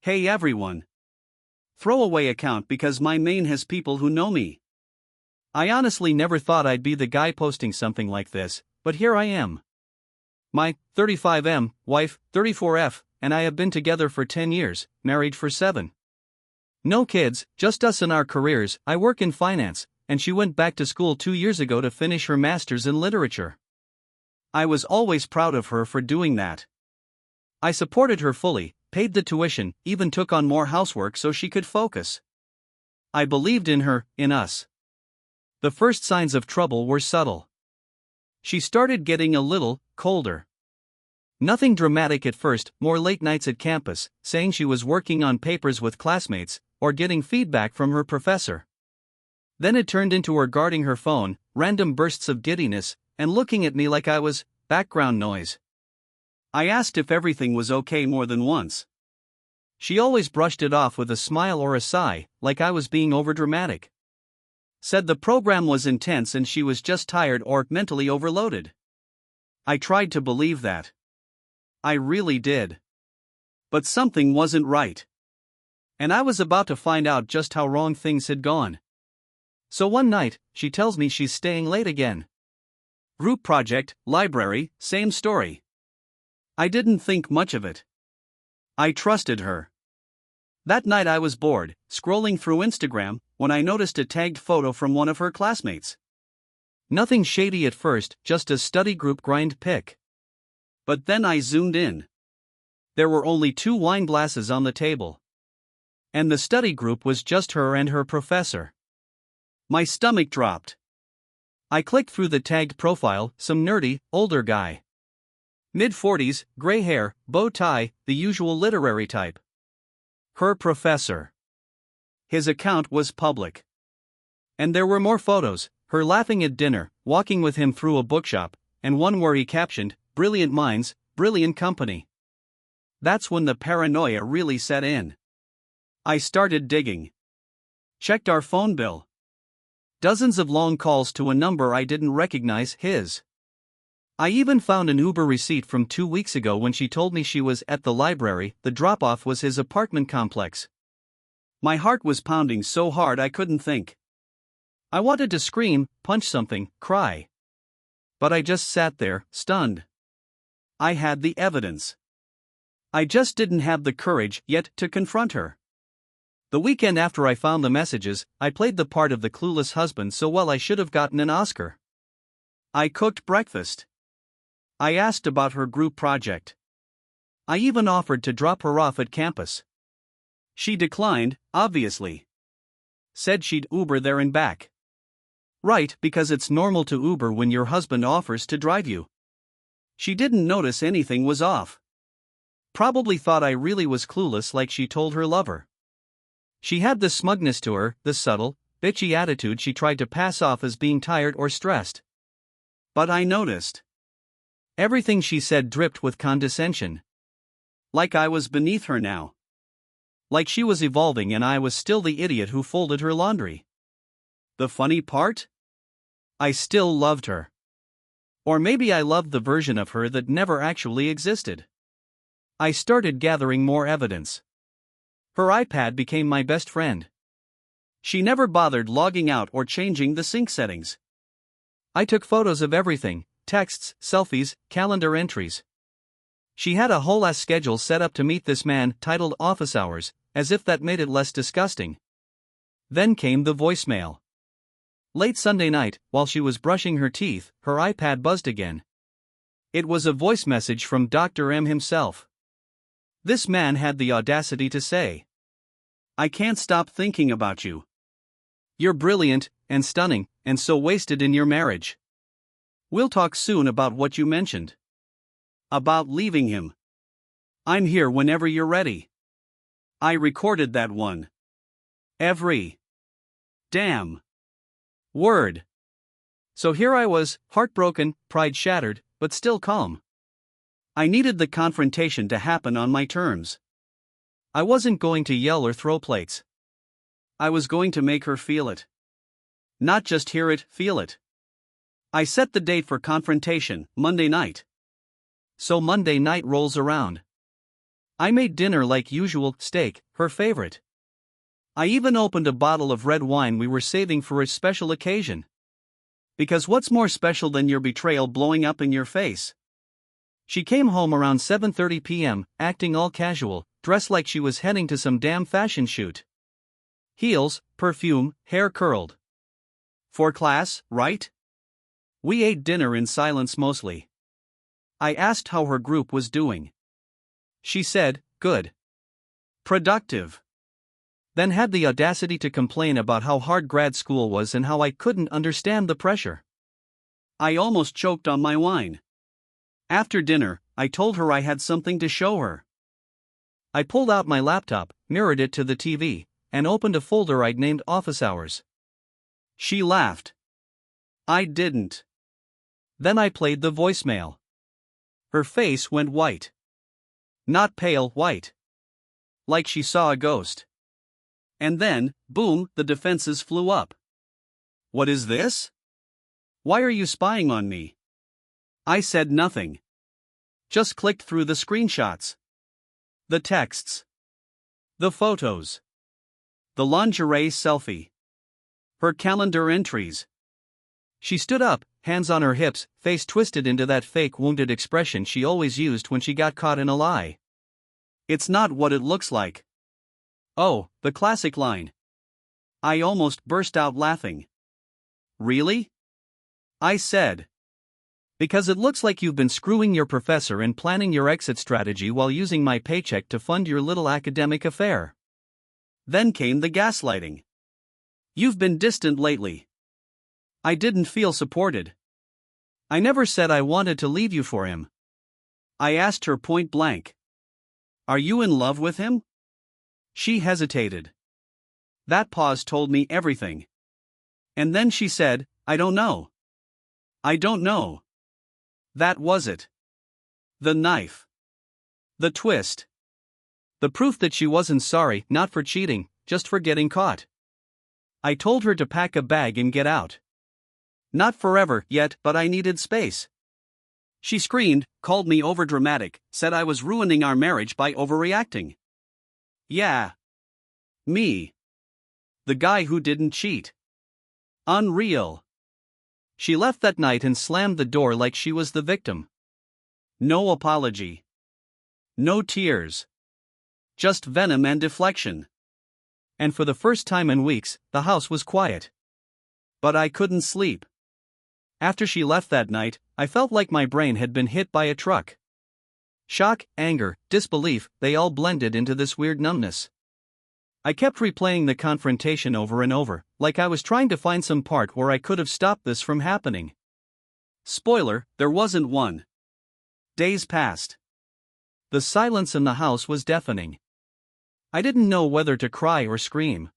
Hey everyone. Throwaway account because my main has people who know me. I honestly never thought I'd be the guy posting something like this, but here I am. My 35M wife, 34F, and I have been together for 10 years, married for 7. No kids, just us and our careers. I work in finance, and she went back to school 2 years ago to finish her master's in literature. I was always proud of her for doing that. I supported her fully, paid the tuition, even took on more housework so she could focus. I believed in her, in us. The first signs of trouble were subtle. She started getting a little colder. Nothing dramatic at first, more late nights at campus, saying she was working on papers with classmates, or getting feedback from her professor. Then it turned into her guarding her phone, random bursts of giddiness, and looking at me like I was background noise. I asked if everything was okay more than once. She always brushed it off with a smile or a sigh, like I was being overdramatic. Said the program was intense and she was just tired or mentally overloaded. I tried to believe that. I really did. But something wasn't right. And I was about to find out just how wrong things had gone. So one night, she tells me she's staying late again. Group project, library, same story. I didn't think much of it. I trusted her. That night I was bored, scrolling through Instagram, when I noticed a tagged photo from one of her classmates. Nothing shady at first, just a study group grind pic. But then I zoomed in. There were only 2 wine glasses on the table. And the study group was just her and her professor. My stomach dropped. I clicked through the tagged profile, some nerdy, older guy. Mid-40s, gray hair, bow tie, the usual literary type. Her professor. His account was public. And there were more photos, her laughing at dinner, walking with him through a bookshop, and one where he captioned, "Brilliant minds, brilliant company." That's when the paranoia really set in. I started digging. Checked our phone bill. Dozens of long calls to a number I didn't recognize, his. I even found an Uber receipt from 2 weeks ago when she told me she was at the library. The drop-off was his apartment complex. My heart was pounding so hard I couldn't think. I wanted to scream, punch something, cry. But I just sat there, stunned. I had the evidence. I just didn't have the courage yet to confront her. The weekend after I found the messages, I played the part of the clueless husband so well I should have gotten an Oscar. I cooked breakfast. I asked about her group project. I even offered to drop her off at campus. She declined, obviously. Said she'd Uber there and back. Right, because it's normal to Uber when your husband offers to drive you. She didn't notice anything was off. Probably thought I really was clueless like she told her lover. She had the smugness to her, the subtle, bitchy attitude she tried to pass off as being tired or stressed. But I noticed. Everything she said dripped with condescension. Like I was beneath her now. Like she was evolving and I was still the idiot who folded her laundry. The funny part? I still loved her. Or maybe I loved the version of her that never actually existed. I started gathering more evidence. Her iPad became my best friend. She never bothered logging out or changing the sync settings. I took photos of everything, texts, selfies, calendar entries. She had a whole ass schedule set up to meet this man, titled office hours, as if that made it less disgusting. Then came the voicemail. Late Sunday night, while she was brushing her teeth, her iPad buzzed again. It was a voice message from Dr. M himself. This man had the audacity to say, "I can't stop thinking about you. You're brilliant, and stunning, and so wasted in your marriage. We'll talk soon about what you mentioned. About leaving him. I'm here whenever you're ready." I recorded that one. Every damn word. So here I was, heartbroken, pride shattered, but still calm. I needed the confrontation to happen on my terms. I wasn't going to yell or throw plates. I was going to make her feel it. Not just hear it, feel it. I set the date for confrontation, Monday night. So Monday night rolls around. I made dinner like usual, steak, her favorite. I even opened a bottle of red wine we were saving for a special occasion. Because what's more special than your betrayal blowing up in your face? She came home around 7:30 p.m., acting all casual, dressed like she was heading to some damn fashion shoot. Heels, perfume, hair curled. For class, right? We ate dinner in silence mostly. I asked how her group was doing. She said, good. Productive. Then had the audacity to complain about how hard grad school was and how I couldn't understand the pressure. I almost choked on my wine. After dinner, I told her I had something to show her. I pulled out my laptop, mirrored it to the TV, and opened a folder I'd named Office Hours. She laughed. I didn't. Then I played the voicemail. Her face went white. Not pale white. Like she saw a ghost. And then, boom, the defenses flew up. What is this? Why are you spying on me? I said nothing. Just clicked through the screenshots. The texts. The photos. The lingerie selfie. Her calendar entries. She stood up, hands on her hips, face twisted into that fake wounded expression she always used when she got caught in a lie. It's not what it looks like. Oh, the classic line. I almost burst out laughing. Really? I said. Because it looks like you've been screwing your professor and planning your exit strategy while using my paycheck to fund your little academic affair. Then came the gaslighting. You've been distant lately. I didn't feel supported. I never said I wanted to leave you for him. I asked her point blank. Are you in love with him? She hesitated. That pause told me everything. And then she said, I don't know. I don't know. That was it. The knife. The twist. The proof that she wasn't sorry, not for cheating, just for getting caught. I told her to pack a bag and get out. Not forever yet, but I needed space. She screamed, called me overdramatic, said I was ruining our marriage by overreacting. Yeah. Me. The guy who didn't cheat. Unreal. She left that night and slammed the door like she was the victim. No apology. No tears. Just venom and deflection. And for the first time in weeks, the house was quiet. But I couldn't sleep. After she left that night, I felt like my brain had been hit by a truck. Shock, anger, disbelief, they all blended into this weird numbness. I kept replaying the confrontation over and over, like I was trying to find some part where I could have stopped this from happening. Spoiler, there wasn't one. Days passed. The silence in the house was deafening. I didn't know whether to cry or scream.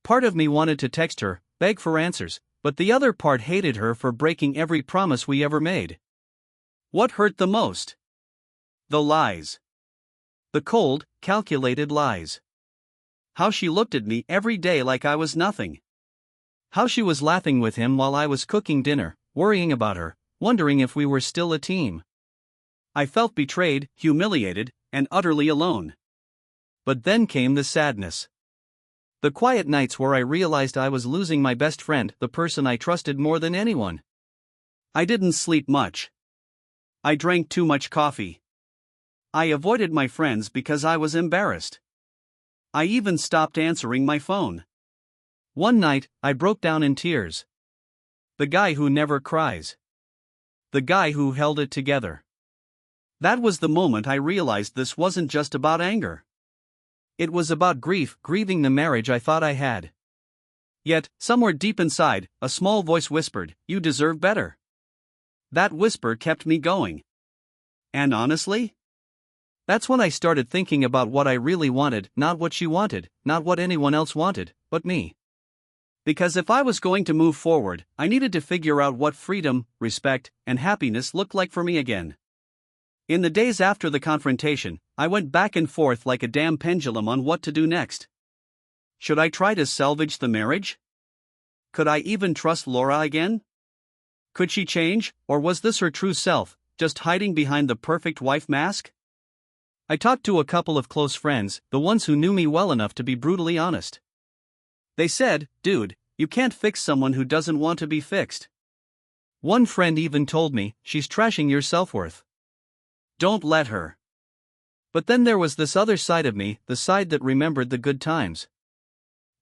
Part of me wanted to text her, beg for answers, but the other part hated her for breaking every promise we ever made. What hurt the most? The lies. The cold, calculated lies. How she looked at me every day like I was nothing. How she was laughing with him while I was cooking dinner, worrying about her, wondering if we were still a team. I felt betrayed, humiliated, and utterly alone. But then came the sadness. The quiet nights where I realized I was losing my best friend, the person I trusted more than anyone. I didn't sleep much. I drank too much coffee. I avoided my friends because I was embarrassed. I even stopped answering my phone. One night, I broke down in tears. The guy who never cries. The guy who held it together. That was the moment I realized this wasn't just about anger. It was about grief, grieving the marriage I thought I had. Yet, somewhere deep inside, a small voice whispered, "You deserve better." That whisper kept me going. And honestly, that's when I started thinking about what I really wanted, not what she wanted, not what anyone else wanted, but me. Because if I was going to move forward, I needed to figure out what freedom, respect, and happiness looked like for me again. In the days after the confrontation, I went back and forth like a damn pendulum on what to do next. Should I try to salvage the marriage? Could I even trust Laura again? Could she change, or was this her true self, just hiding behind the perfect wife mask? I talked to a couple of close friends, the ones who knew me well enough to be brutally honest. They said, "Dude, you can't fix someone who doesn't want to be fixed." One friend even told me, "She's trashing your self-worth. Don't let her." But then there was this other side of me, the side that remembered the good times.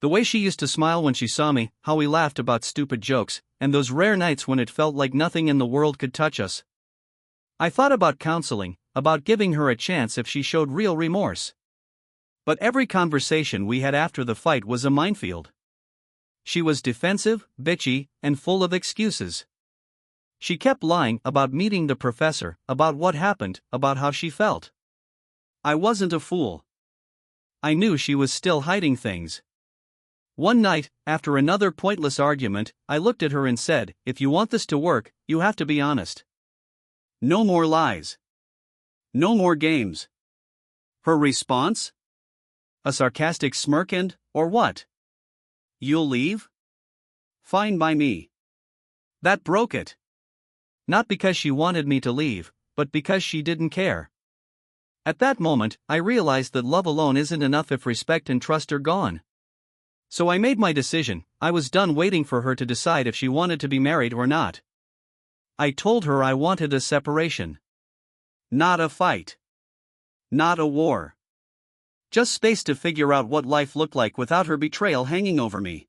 The way she used to smile when she saw me, how we laughed about stupid jokes, and those rare nights when it felt like nothing in the world could touch us. I thought about counseling, about giving her a chance if she showed real remorse. But every conversation we had after the fight was a minefield. She was defensive, bitchy, and full of excuses. She kept lying about meeting the professor, about what happened, about how she felt. I wasn't a fool. I knew she was still hiding things. One night, after another pointless argument, I looked at her and said, "If you want this to work, you have to be honest. No more lies. No more games." Her response? A sarcastic smirk and, or what? "You'll leave? Fine by me." That broke it. Not because she wanted me to leave, but because she didn't care. At that moment, I realized that love alone isn't enough if respect and trust are gone. So I made my decision. I was done waiting for her to decide if she wanted to be married or not. I told her I wanted a separation. Not a fight. Not a war. Just space to figure out what life looked like without her betrayal hanging over me.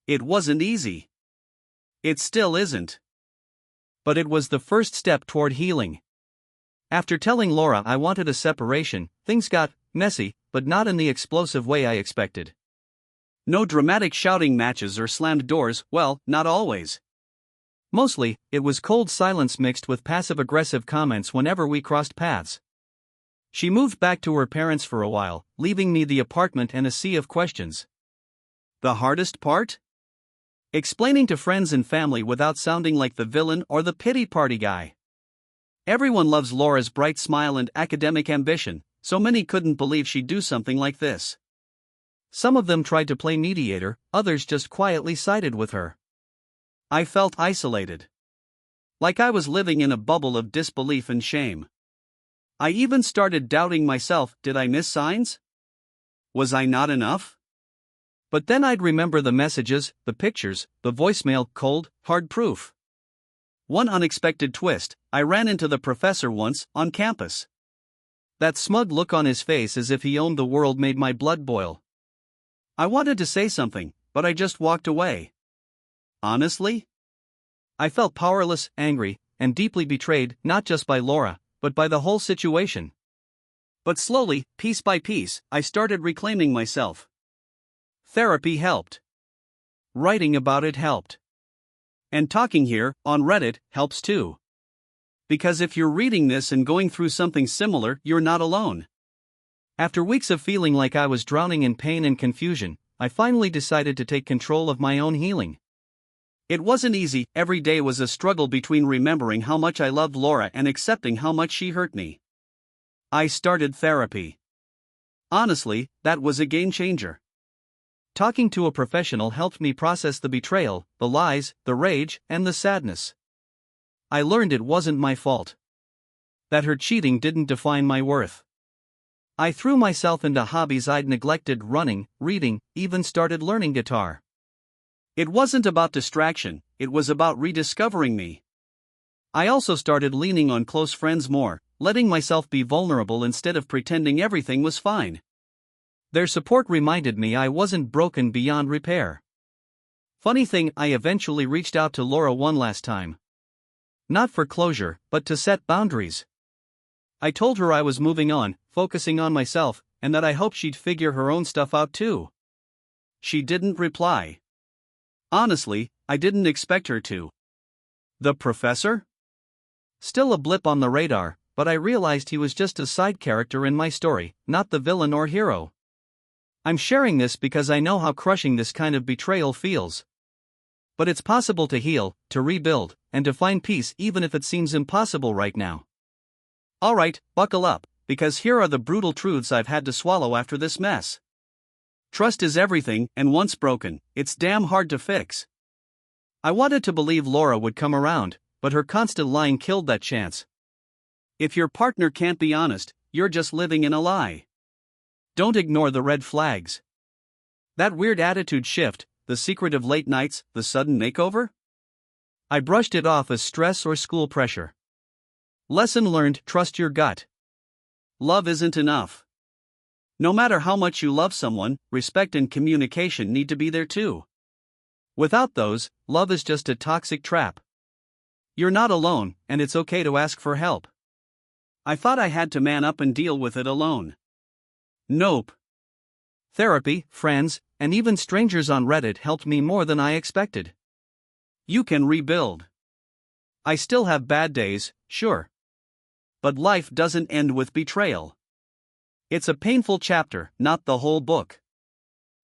It wasn't easy. It still isn't. But it was the first step toward healing. After telling Laura I wanted a separation, things got messy, but not in the explosive way I expected. No dramatic shouting matches or slammed doors, well, not always. Mostly, it was cold silence mixed with passive-aggressive comments whenever we crossed paths. She moved back to her parents for a while, leaving me the apartment and a sea of questions. The hardest part? Explaining to friends and family without sounding like the villain or the pity party guy. Everyone loves Laura's bright smile and academic ambition, so many couldn't believe she'd do something like this. Some of them tried to play mediator, others just quietly sided with her. I felt isolated. Like I was living in a bubble of disbelief and shame. I even started doubting myself. Did I miss signs? Was I not enough? But then I'd remember the messages, the pictures, the voicemail, cold, hard proof. One unexpected twist, I ran into the professor once, on campus. That smug look on his face as if he owned the world made my blood boil. I wanted to say something, but I just walked away. Honestly? I felt powerless, angry, and deeply betrayed, not just by Laura, but by the whole situation. But slowly, piece by piece, I started reclaiming myself. Therapy helped. Writing about it helped. And talking here, on Reddit, helps too. Because if you're reading this and going through something similar, you're not alone. After weeks of feeling like I was drowning in pain and confusion, I finally decided to take control of my own healing. It wasn't easy. Every day was a struggle between remembering how much I loved Laura and accepting how much she hurt me. I started therapy. Honestly, that was a game changer. Talking to a professional helped me process the betrayal, the lies, the rage, and the sadness. I learned it wasn't my fault. That her cheating didn't define my worth. I threw myself into hobbies I'd neglected: running, reading, even started learning guitar. It wasn't about distraction, it was about rediscovering me. I also started leaning on close friends more, letting myself be vulnerable instead of pretending everything was fine. Their support reminded me I wasn't broken beyond repair. Funny thing, I eventually reached out to Laura one last time. Not for closure, but to set boundaries. I told her I was moving on, focusing on myself, and that I hoped she'd figure her own stuff out too. She didn't reply. Honestly, I didn't expect her to. The professor? Still a blip on the radar, but I realized he was just a side character in my story, not the villain or hero. I'm sharing this because I know how crushing this kind of betrayal feels. But it's possible to heal, to rebuild, and to find peace even if it seems impossible right now. Alright, buckle up, because here are the brutal truths I've had to swallow after this mess. Trust is everything, and once broken, it's damn hard to fix. I wanted to believe Laura would come around, but her constant lying killed that chance. If your partner can't be honest, you're just living in a lie. Don't ignore the red flags. That weird attitude shift, the secret of late nights, the sudden makeover? I brushed it off as stress or school pressure. Lesson learned: trust your gut. Love isn't enough. No matter how much you love someone, respect and communication need to be there too. Without those, love is just a toxic trap. You're not alone, and it's okay to ask for help. I thought I had to man up and deal with it alone. Nope. Therapy, friends, and even strangers on Reddit helped me more than I expected. You can rebuild. I still have bad days, sure. But life doesn't end with betrayal. It's a painful chapter, not the whole book.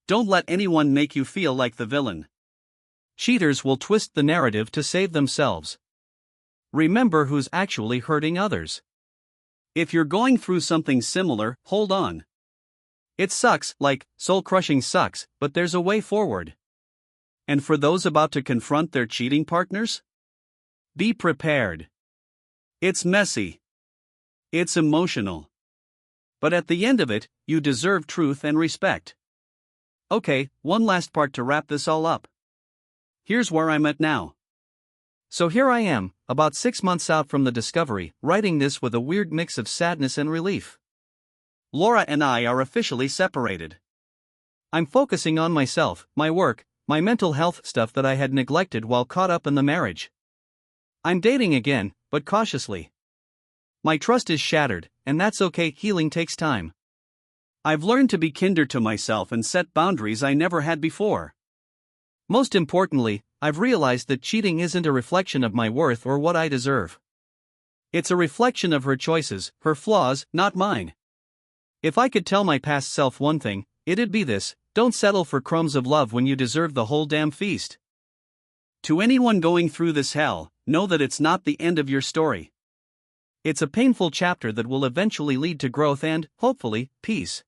Don't let anyone make you feel like the villain. Cheaters will twist the narrative to save themselves. Remember who's actually hurting others. If you're going through something similar, hold on. It sucks, like, soul-crushing sucks, but there's a way forward. And for those about to confront their cheating partners? Be prepared. It's messy. It's emotional. But at the end of it, you deserve truth and respect. Okay, one last part to wrap this all up. Here's where I'm at now. So here I am, about 6 months out from the discovery, writing this with a weird mix of sadness and relief. Laura and I are officially separated. I'm focusing on myself, my work, my mental health stuff that I had neglected while caught up in the marriage. I'm dating again, but cautiously. My trust is shattered, and that's okay, healing takes time. I've learned to be kinder to myself and set boundaries I never had before. Most importantly, I've realized that cheating isn't a reflection of my worth or what I deserve. It's a reflection of her choices, her flaws, not mine. If I could tell my past self one thing, it'd be this: don't settle for crumbs of love when you deserve the whole damn feast. To anyone going through this hell, know that it's not the end of your story. It's a painful chapter that will eventually lead to growth and, hopefully, peace.